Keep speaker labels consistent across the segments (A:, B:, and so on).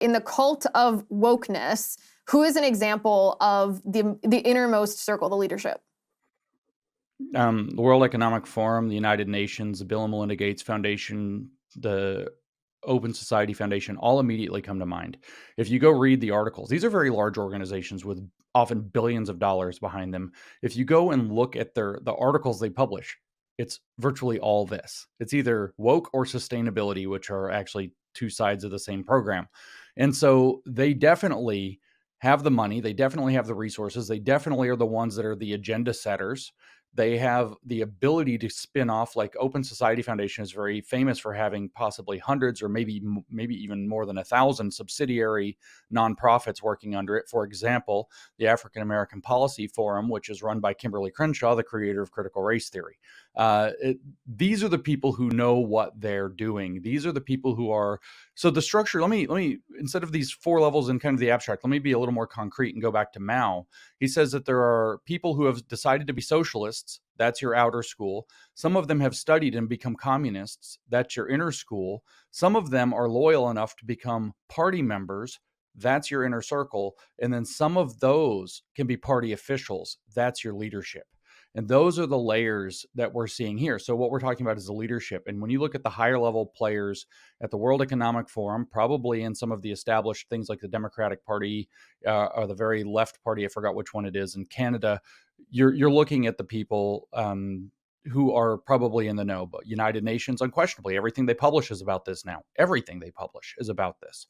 A: in the cult of wokeness, who is an example of the innermost circle, the leadership?
B: The World Economic Forum, the United Nations, the Bill and Melinda Gates Foundation, the Open Society Foundation, all immediately come to mind. If you go read the articles, these are very large organizations with often billions of dollars behind them. If you go and look at the articles they publish, it's virtually all this. It's either woke or sustainability, which are actually two sides of the same program. And so they definitely have the money, they definitely have the resources, they definitely are the ones that are the agenda setters. They have the ability to spin off, like Open Society Foundation is very famous for having possibly hundreds or maybe even more than 1,000 subsidiary nonprofits working under it. For example, the African American Policy Forum, which is run by Kimberly Crenshaw, the creator of critical race theory. These are the people who know what they're doing. These are the people who are, so the structure, let me instead of these four levels in kind of the abstract, let me be a little more concrete and go back to Mao. He says that there are people who have decided to be socialists. That's your outer school. Some of them have studied and become communists. That's your inner school. Some of them are loyal enough to become party members. That's your inner circle. And then some of those can be party officials. That's your leadership. And those are the layers that we're seeing here. So what we're talking about is the leadership. And when you look at the higher level players at the World Economic Forum, probably in some of the established things like the Democratic Party or the very left party, I forgot which one it is in Canada, you're looking at the people who are probably in the know. But United Nations, unquestionably, everything they publish is about this now. Everything they publish is about this.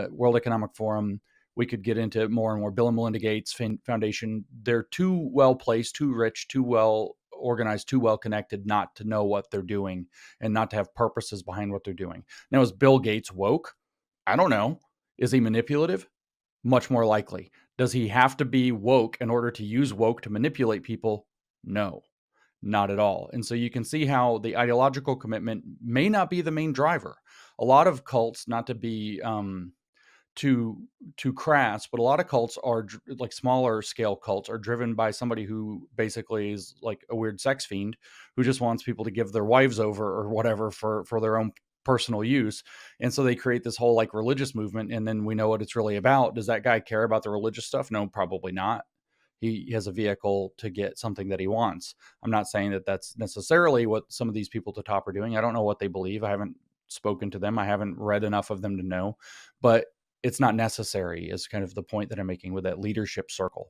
B: World Economic Forum, we could get into more and more. Bill and Melinda Gates Foundation, they're too well placed, too rich, too well organized, too well connected not to know what they're doing and not to have purposes behind what they're doing. Now, is Bill Gates woke? I don't know. Is he manipulative? Much more likely. Does he have to be woke in order to use woke to manipulate people? No, not at all. And so you can see how the ideological commitment may not be the main driver. A lot of cults, not to be too crass, but a lot of cults are like smaller scale cults are driven by somebody who basically is like a weird sex fiend who just wants people to give their wives over or whatever for their own personal use. And so they create this whole like religious movement, and then we know what it's really about. Does that guy care about the religious stuff? No, probably not. He has a vehicle to get something that he wants. I'm not saying that that's necessarily what some of these people at the top are doing. I don't know what they believe. I haven't spoken to them. I haven't read enough of them to know, but it's not necessary is kind of the point that I'm making with that leadership circle.